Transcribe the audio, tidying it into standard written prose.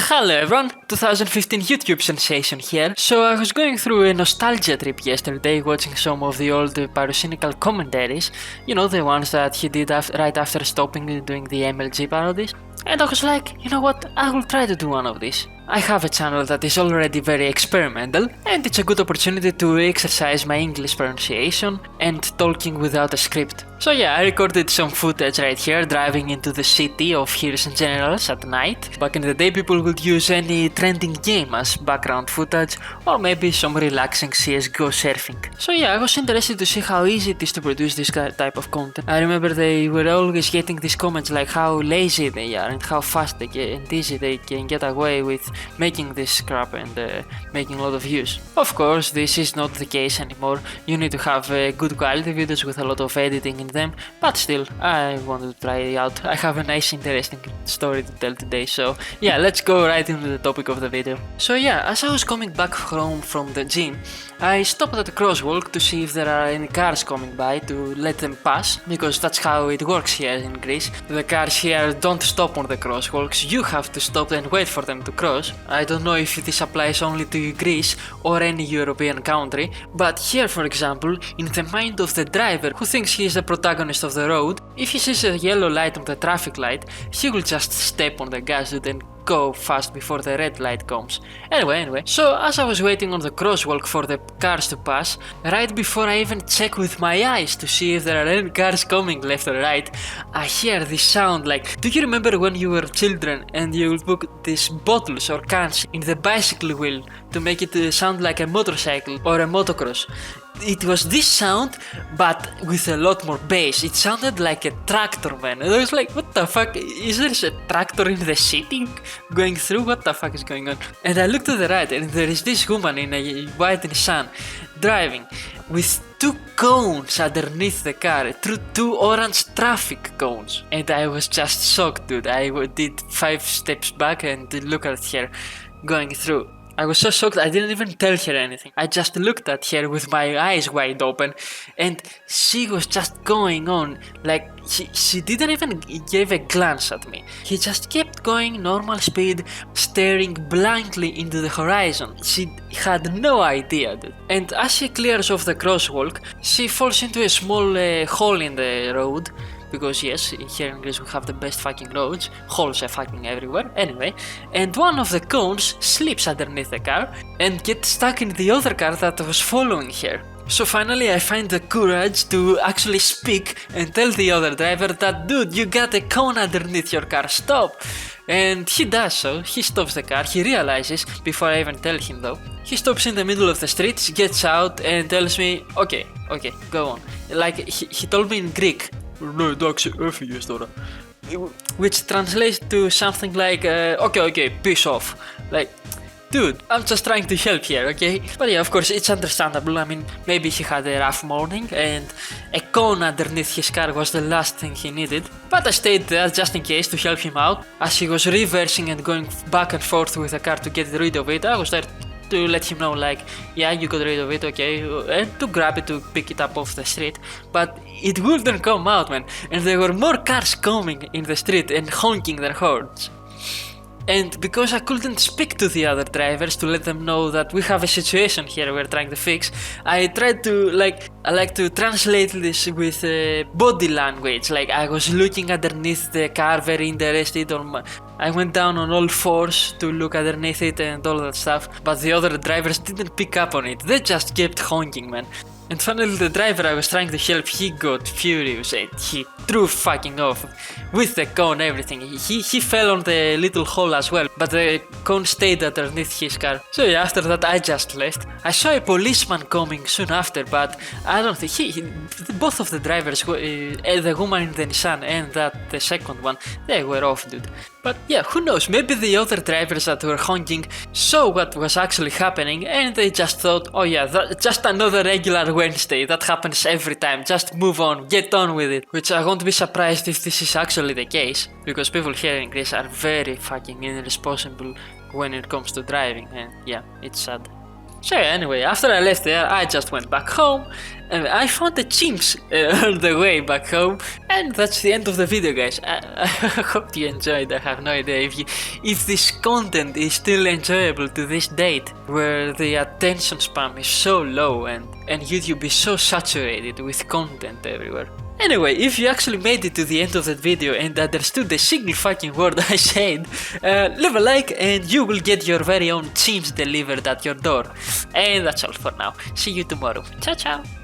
Hello everyone, 2015 YouTube sensation here. So I was going through a nostalgia trip yesterday watching some of the old Pyrocynical commentaries. You know, the ones that he did right after stopping doing the MLG parodies. And I was like, you know what, I will try to do one of these. I have a channel that is already very experimental and it's a good opportunity to exercise my English pronunciation and talking without a script. So yeah, I recorded some footage right here driving into the city of Heroes and Generals at night. Back in the day people would use any trending game as background footage or maybe some relaxing CSGO surfing. So yeah, I was interested to see how easy it is to produce this type of content. I remember they were always getting these comments like how lazy they are and how fast and easy they can get away with making this crap and making a lot of views. Of course, this is not the case anymore. You need to have good quality videos with a lot of editing in them, but still, I wanted to try it out. I have a nice interesting story to tell today, so yeah, let's go right into the topic of the video. So yeah, as I was coming back home from the gym, I stopped at the crosswalk to see if there are any cars coming by to let them pass, because that's how it works here in Greece. The cars here don't stop on the crosswalks, you have to stop and wait for them to cross. I don't know if this applies only to Greece or any European country, but here for example, in the mind of the driver who thinks he is the protagonist of the road, if he sees a yellow light on the traffic light, he will just step on the gas and go fast before the red light comes. Anyway, so as I was waiting on the crosswalk for the cars to pass, right before I even check with my eyes to see if there are any cars coming left or right, I hear this sound like, do you remember when you were children and you would put these bottles or cans in the bicycle wheel to make it sound like a motorcycle or a motocross? It was this sound, but with a lot more bass. It sounded like a tractor, man. And I was like, what the fuck? Is there a tractor in the city going through? What the fuck is going on? And I looked to the right and there is this woman in a white Nissan driving with two cones underneath the car, two orange traffic cones. And I was just shocked, dude. I did 5 steps back and look at her going through. I was so shocked I didn't even tell her anything. I just looked at her with my eyes wide open and she was just going on like she didn't even give a glance at me. She just kept going normal speed, staring blankly into the horizon. She had no idea, dude. And as she clears off the crosswalk, she falls into a small hole in the road. Because yes, here in Greece we have the best fucking roads, holes are fucking everywhere, anyway, and one of the cones slips underneath the car and gets stuck in the other car that was following her. So finally I find the courage to actually speak and tell the other driver that, dude, you got a cone underneath your car, stop! And he does so, he stops the car, he realizes, before I even tell him though, he stops in the middle of the street, gets out and tells me, okay, go on. Like, he told me in Greek, ναι, εντάξει, έφυγες τώρα. Which translates to something like, okay, peace off. Like, dude, I'm just trying to help here, okay? But yeah, of course, it's understandable. I mean, maybe he had a rough morning and a cone underneath his car was the last thing he needed. But I stayed there just in case to help him out. As he was reversing and going back and forth with the car to get rid of it, I was there to let him know, like, yeah, you got rid of it, okay, and to grab it to pick it up off the street, but it wouldn't come out, man, and there were more cars coming in the street and honking their horns. And because I couldn't speak to the other drivers to let them know that we have a situation here we're trying to fix, I tried to, I like to translate this with body language. Like, I was looking underneath the car, very interested. I went down on all fours to look underneath it and all that stuff, but the other drivers didn't pick up on it. They just kept honking, man. And finally the driver I was trying to help, he got furious and he threw fucking off with the cone, everything. He fell on the little hole as well, but the cone stayed underneath his car. So yeah, after that I just left. I saw a policeman coming soon after, but I don't think both of the drivers, the woman in the Nissan and the second one, they were off, dude. But yeah, who knows, maybe the other drivers that were honking saw what was actually happening and they just thought, oh yeah, just another regular Wednesday, that happens every time, just move on, get on with it. Which I won't be surprised if this is actually the case, because people here in Greece are very fucking irresponsible when it comes to driving, and yeah, it's sad. So anyway, after I left there, I just went back home. I found the chimps on the way back home, and that's the end of the video, guys. I hope you enjoyed. I have no idea if this content is still enjoyable to this date, where the attention span is so low and YouTube is so saturated with content everywhere. Anyway, if you actually made it to the end of that video and understood a single fucking word I said, leave a like and you will get your very own chimps delivered at your door. And that's all for now. See you tomorrow. Ciao ciao!